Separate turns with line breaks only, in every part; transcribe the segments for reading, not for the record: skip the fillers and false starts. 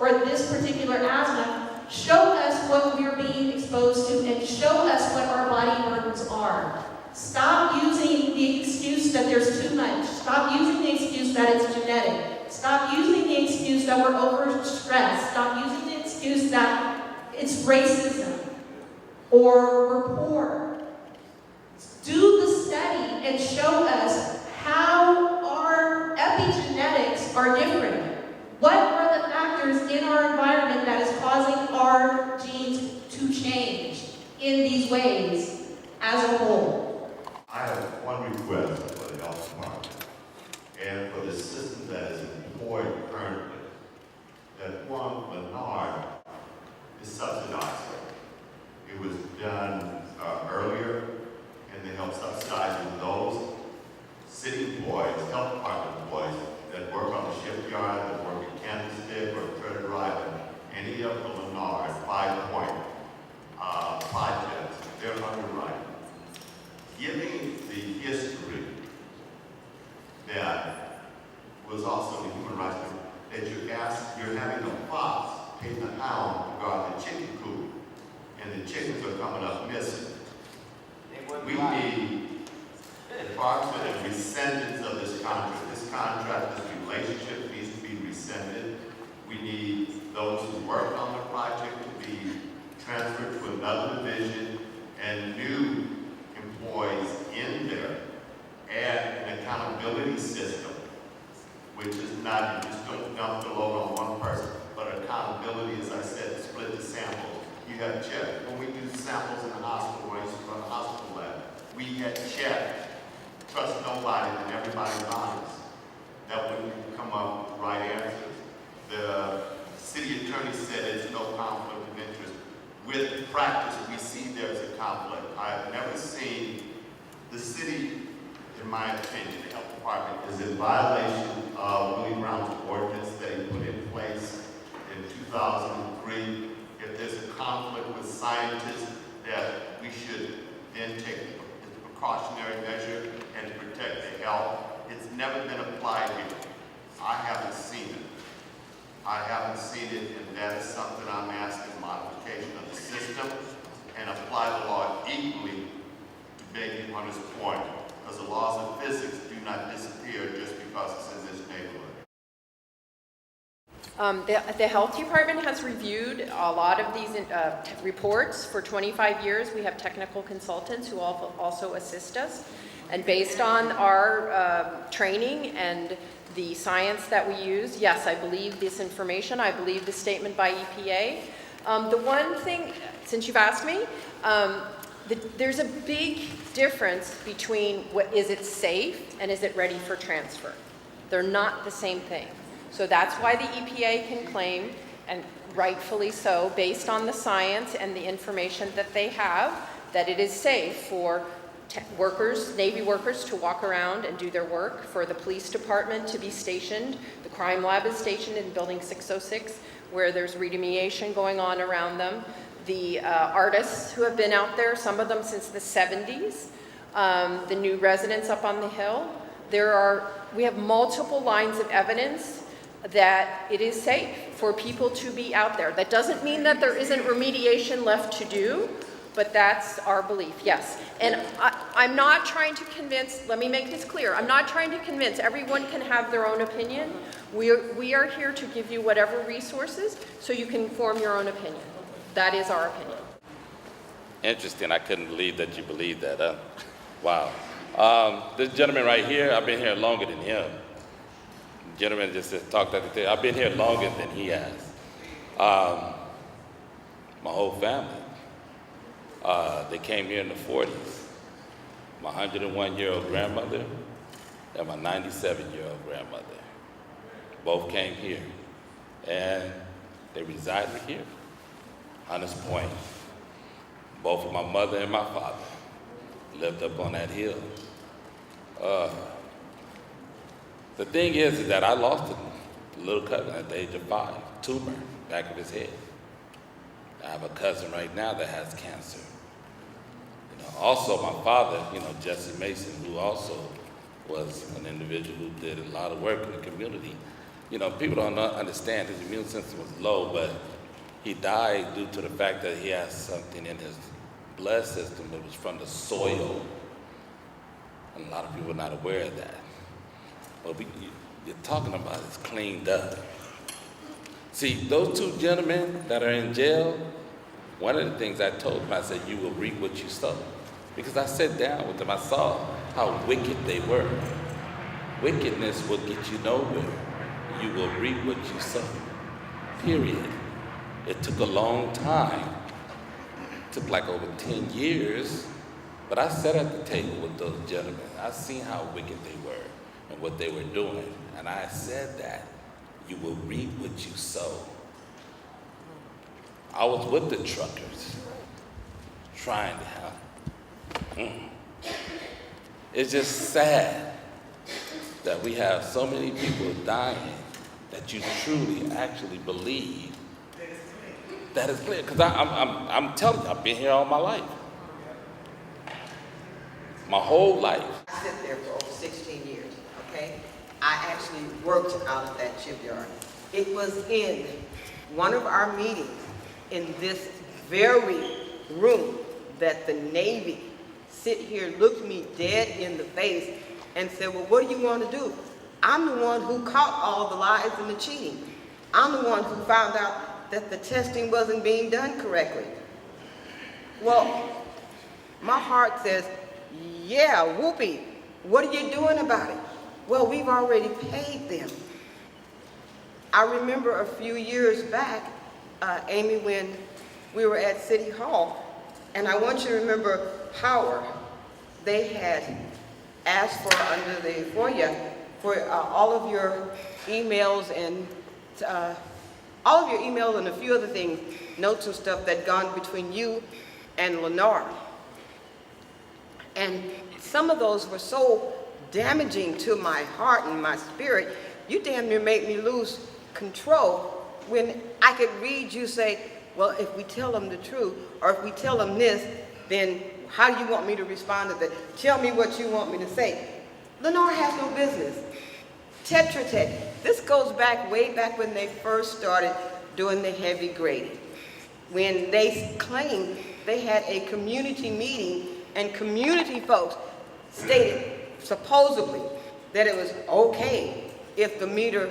or this particular asthma, show us what we're being exposed to and show us what our body burdens are. Stop using the excuse that there's too much. Stop using the excuse that it's genetic. Stop using the excuse that we're overstressed. Stop using the excuse that it's racism or we're poor. Do the study and show us how our epigenetics are different. What are the factors in our environment that is causing our genes to change in these ways as a whole?
I have one request for the health department and for the system that is employed currently, that one, Lennar is subsidized. It was done earlier, and they help subsidize those city employees, health department employees that work on the shipyard, that work in Candlestick or Treasure Drive, and any of the Lennar 5-point projects, they're underwriting. Given the history that was also the human rights that you're having a fox taking a hound to guard the chicken coop, and the chickens are coming up missing. We need enforcement and rescindence of this contract. This contract, this relationship needs to be rescinded. We need those who worked on the project to be transferred to another division and new employees in there. Add an accountability system, which is not, you just don't dump the load on one person, but accountability, as I said, to split the samples. You have checked. When we do samples in the hospital, when I used to run a hospital lab, we had checked. Trust nobody and everybody's honest. That wouldn't come up with the right answers. The city attorney said there's no conflict of interest. With practice, we see there's a conflict. I've never seen the city, in my opinion, the health department is in violation of Willie Brown's ordinance that he put in place in 2003. If there's a conflict with scientists, that we should then take the precautionary measure and protect the health. It's never been applied here. I haven't seen it. And that is something I'm asking, modification of the system and apply the law equally to Bacon Hunters Point, because the laws of physics do not disappear just because it's in this neighborhood.
The health department has reviewed a lot of these reports for 25 years. We have technical consultants who also assist us. And based on our training and the science that we use, yes, I believe this information. I believe the statement by EPA. The one thing, since you've asked me, there's a big difference between is it safe and is it ready for transfer. They're not the same thing. So that's why the EPA can claim, and rightfully so, based on the science and the information that they have, that it is safe for workers, Navy workers, to walk around and do their work, for the police department to be stationed. The crime lab is stationed in building 606, where there's remediation going on around them. The artists who have been out there, some of them since the 70s, the new residents up on the hill, we have multiple lines of evidence that it is safe for people to be out there. That doesn't mean that there isn't remediation left to do, but that's our belief, yes. And I'm not trying to convince, let me make this clear, I'm not trying to convince, everyone can have their own opinion. We are here to give you whatever resources so you can form your own opinion. That is our opinion.
Interesting, I couldn't believe that you believe that, huh? Wow. This gentleman right here, I've been here longer than him. The gentleman just talked at the thing. I've been here longer than he has. My whole family. They came here in the 40s. My 101-year-old grandmother and my 97-year-old grandmother both came here, and they resided here, Hunters Point. Both of my mother and my father lived up on that hill. The thing is that I lost a little cousin at the age of 5, tumor back of his head. I have a cousin right now that has cancer. Also my father, Jesse Mason, who also was an individual who did a lot of work in the community. you know, people don't understand his immune system was low, but he died due to the fact that he has something in his blood system that was from the soil. And a lot of people are not aware of that. But you're talking about is cleaned up. See, those two gentlemen that are in jail, one of the things I told them, I said, you will reap what you sow. Because I sat down with them, I saw how wicked they were. Wickedness will get you nowhere. You will reap what you sow. Period. It took a long time. It took like over 10 years. But I sat at the table with those gentlemen. I seen how wicked they were and what they were doing. And I said that you will reap what you sow. I was with the truckers trying to help. It's just sad that we have so many people dying that you truly actually believe that is clear. Because I'm telling you, I've been here all my life. My whole life.
I sit there for over 16 years, okay? I actually worked out of that shipyard. It was in one of our meetings in this very room that the Navy sit here, looked me dead in the face and said, well, what do you want to do? I'm the one who caught all the lies and the cheating. I'm the one who found out that the testing wasn't being done correctly. Well, my heart says, yeah, whoopee, what are you doing about it? Well, we've already paid them. I remember a few years back, Amy, when we were at City Hall, and I want you to remember Howard. They had asked for, under the FOIA, for all of your emails and a few other things, notes and stuff that gone between you and Lennar. And some of those were so damaging to my heart and my spirit, you damn near made me lose control when I could read you say, well, if we tell them the truth, or if we tell them this, then how do you want me to respond to that? Tell me what you want me to say. Lennar has no business. Tetra Tech, this goes back way back when they first started doing the heavy grading. When they claimed they had a community meeting and community folks stated supposedly that it was okay if the meter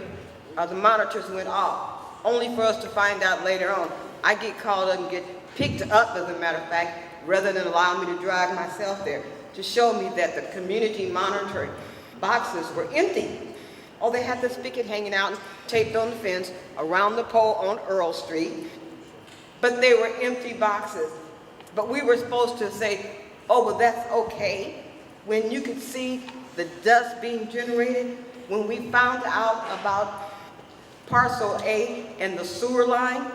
or the monitors went off, only for us to find out later on. I get called up and get picked up, as a matter of fact, rather than allow me to drive myself there, to show me that the community monitoring boxes were empty. Oh, they had the spigot hanging out and taped on the fence around the pole on Earl Street, but they were empty boxes. But we were supposed to say, oh, well, that's okay. When you could see the dust being generated, when we found out about parcel A and the sewer line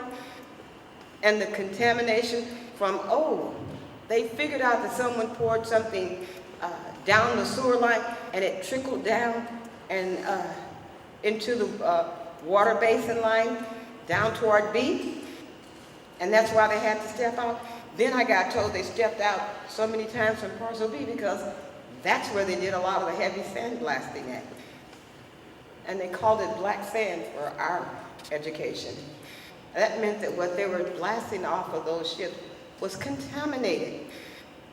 and the contamination from, oh, they figured out that someone poured something down the sewer line and it trickled down and into the water basin line down toward B, and that's why they had to step out. Then I got told they stepped out so many times from parcel B because that's where they did a lot of the heavy sandblasting at. And they called it black sand for our education. That meant that what they were blasting off of those ships was contaminated.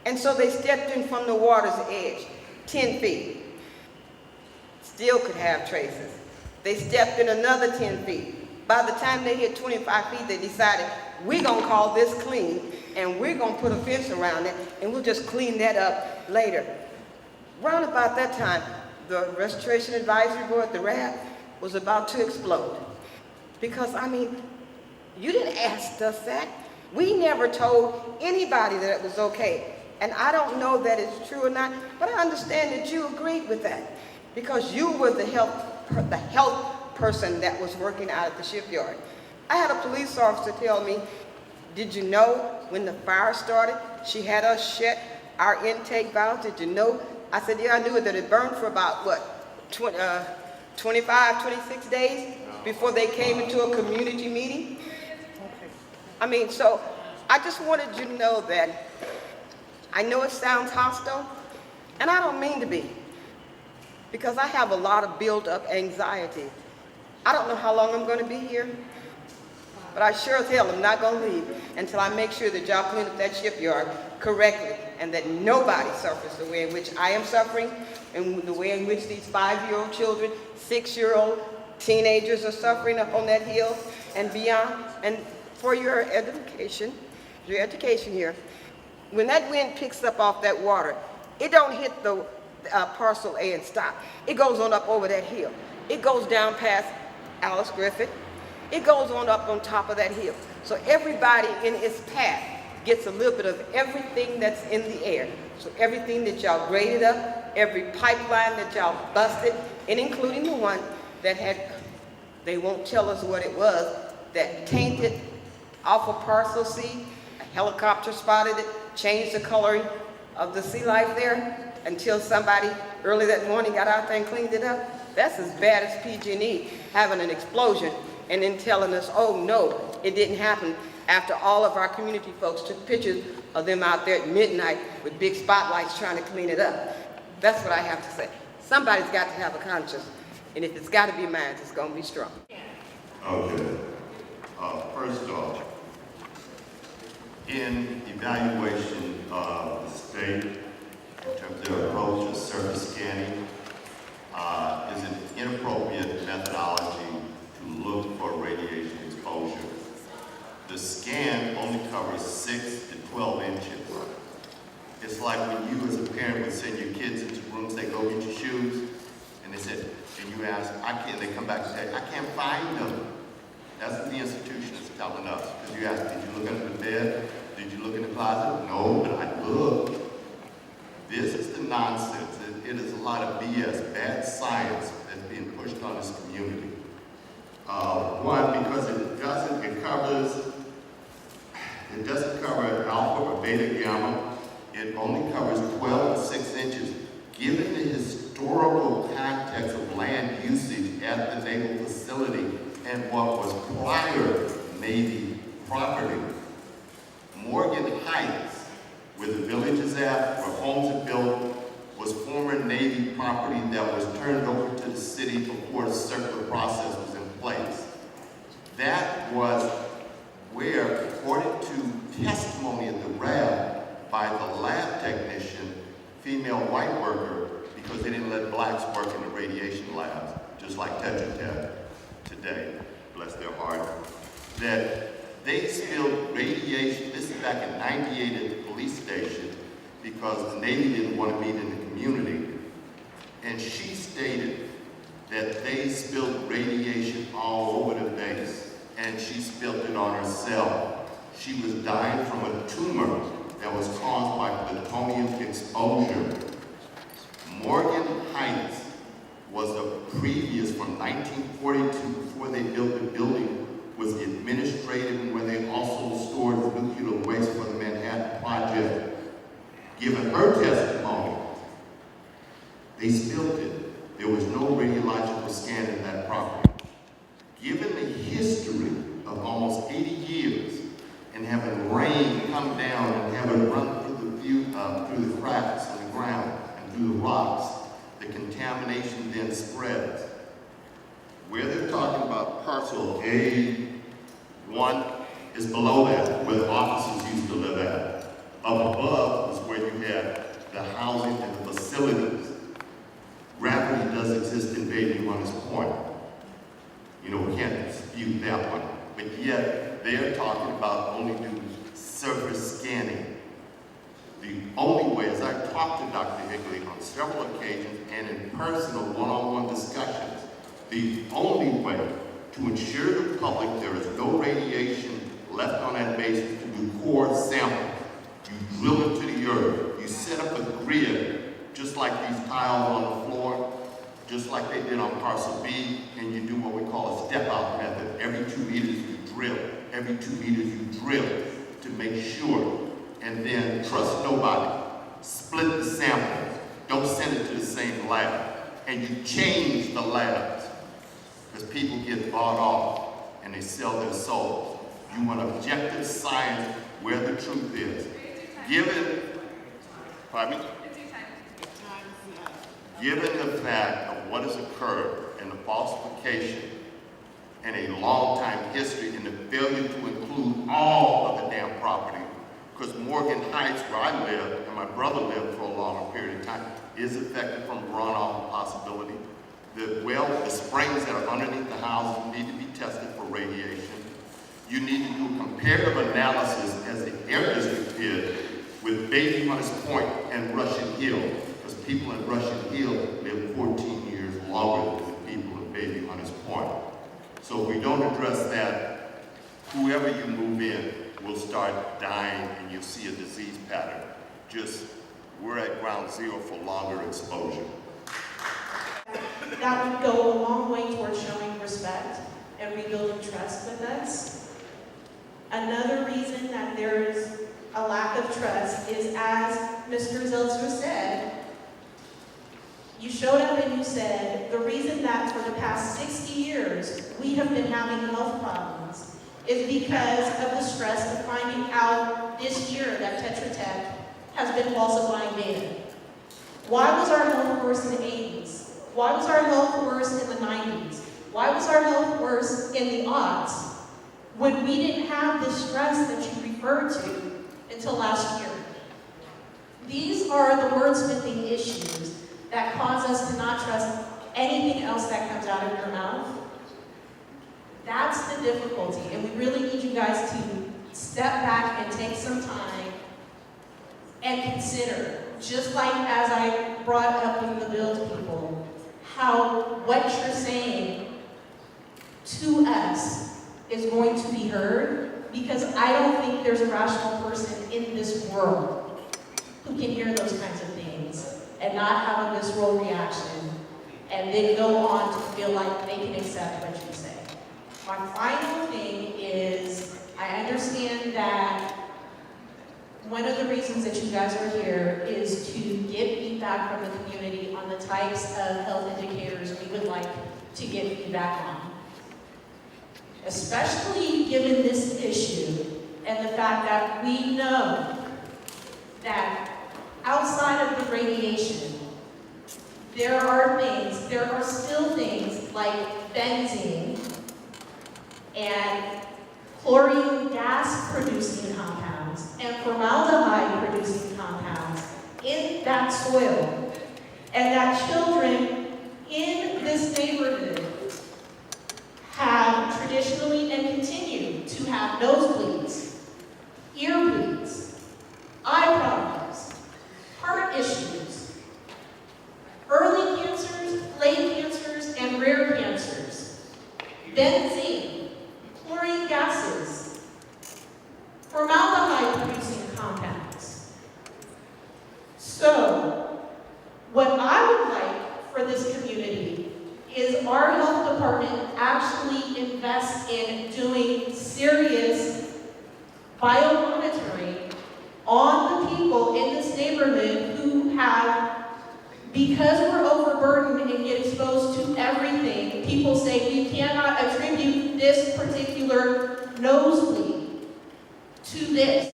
And so they stepped in from the water's edge, 10 feet. Still could have traces. They stepped in another 10 feet. By the time they hit 25 feet, they decided, we're gonna call this clean, and we're gonna put a fence around it, and we'll just clean that up later. Round about that time, the Restoration Advisory Board, the RAB, was about to explode. Because, I mean, you didn't ask us that. We never told anybody that it was okay. And I don't know that it's true or not, but I understand that you agreed with that. Because you were the health person that was working out at the shipyard. I had a police officer tell me, did you know when the fire started, she had us shut our intake valves? Did you know? I said, yeah, I knew it, that it burned for about, what, 25, 26 days before they came into a community meeting? I mean, so I just wanted you to know that I know it sounds hostile, and I don't mean to be, because I have a lot of built-up anxiety. I don't know how long I'm going to be here, but I sure as hell am not going to leave until I make sure that y'all clean up that shipyard correctly and that nobody suffers the way in which I am suffering and the way in which these 5-year-old children, 6-year-old teenagers are suffering up on that hill and beyond. And for your education here, when that wind picks up off that water, it don't hit the parcel A and stop. It goes on up over that hill. It goes down past Alice Griffith. It goes on up on top of that hill. So everybody in its path gets a little bit of everything that's in the air. So everything that y'all graded up, every pipeline that y'all busted, and including the one that had, they won't tell us what it was, that tainted off of parcel C. A helicopter spotted it, changed the coloring of the sea life there until somebody early that morning got out there and cleaned it up. That's as bad as PG&E having an explosion and then telling us, oh no, it didn't happen, after all of our community folks took pictures of them out there at midnight with big spotlights trying to clean it up. That's what I have to say. Somebody's got to have a conscience, and if it's got to be mine, it's going to be strong.
Okay. First off, in evaluation of the state, in terms of their approach to surface scanning, is an inappropriate methodology to look for radiation exposure. The scan only covers 6 to 12 inches. It's like when you as a parent would send your kids into rooms, they go get your shoes, and they said, and you ask, they come back and say, I can't find them. That's what the institution is telling us. Because you ask, did you look under the bed? Did you look in the closet? No, but I looked. This is the nonsense. It is a lot of BS, bad science that's being pushed on this community. One, because it doesn't cover alpha or beta gamma. It only covers 12 to 6 inches. Given the historical context of land usage at the naval facility and what was prior Navy property, Morgan Heights, where the village is at, where homes are built, was former Navy property that was turned over to the city before the circular process was in place. That was where, according to testimony at the lab by the lab technician, female white worker, because they didn't let blacks work in the radiation labs, just like Tetra Tech today, bless their heart, that they spilled radiation, this is back in '98 at the police station, because the Navy didn't want to meet in the community. And she stated that they spilled radiation all over the base, and she spilled it on herself. She was dying from a tumor that was caused by plutonium exposure. Morgan Heights was the previous, from 1942, before they built the building, was the administrative and where they also stored nuclear waste for the Manhattan Project. Given her testimony, they spilled it. There was no radiological scan in that property. Given the history of almost 80 years and having rain come down and have it run through the cracks in the ground and through the rocks, the contamination then spreads. Where they're talking about parcel A1 is below that, where the officers used to live at. Up above is where you had the housing and the facilities. Gravity does exist in Baby Runners Point. You know, we can't dispute that one. But yet, they're talking about only doing surface scanning. The only way, as I've talked to Dr. Higley on several occasions and in personal one-on-one discussions, the only way to ensure the public there is no radiation left on that base is to do core samples. You drill into the earth. You set up a grid, just like these tiles on the floor, just like they did on parcel B, and you do what we call a step-out method. Every 2 meters you drill. Every 2 meters you drill to make sure. And then trust nobody. Split the samples. Don't send it to the same lab. And you change the labs. Because people get bought off and they sell their souls. You want objective science where the truth is. Given the fact of what has occurred and the falsification and a long time history in the failure to include all of the damn property. Because Morgan Heights, where I live, and my brother lived for a longer period of time, is affected from runoff possibility. The springs that are underneath the houses need to be tested for radiation. You need to do a comparative analysis, as the Air District did, with Baby Hunters Point and Russian Hill, because people in Russian Hill live 14 years longer than the people in Baby Hunters Point. So if we don't address that, whoever you move in will start dying, and you'll see a disease pattern. We're at ground zero for longer exposure.
That would go a long way towards showing respect and rebuilding trust with us. Another reason that there is a lack of trust is, as Mr. Zeltzer said, you showed up and you said, the reason that for the past 60 years we have been having health problems is because of the stress of finding out this year that Tetra Tech has been falsifying data. Why was our health worse in the 80s? Why was our health worse in the 90s? Why was our health worse in the aughts when we didn't have the stress that you referred to until last year? These are the wordsmithing issues that cause us to not trust anything else that comes out of your mouth. That's the difficulty, and we really need you guys to step back and take some time and consider, just like as I brought up with the Build people, how what you're saying to us is going to be heard, because I don't think there's a rational person in this world who can hear those kinds of things and not have a visceral reaction and then go on to feel like they can accept what you say. My final thing is, I understand that one of the reasons that you guys are here is to get feedback from the community on the types of health indicators we would like to get feedback on. Especially given this issue and the fact that we know that outside of the radiation, there are still things like benzene and chlorine gas producing compounds and formaldehyde producing compounds in that soil, and that children in this neighborhood have traditionally and continue to have nosebleeds, ear bleeds, eye problems, heart issues, early cancers, late cancers, and rare cancers, benzene, chlorine gases, formaldehyde-producing compounds. So, what I would like for this community is our health department actually invest in doing serious biomonitoring on the people in this neighborhood who have, because we're overburdened and get exposed to everything, people say we cannot attribute this particular nosebleed to this.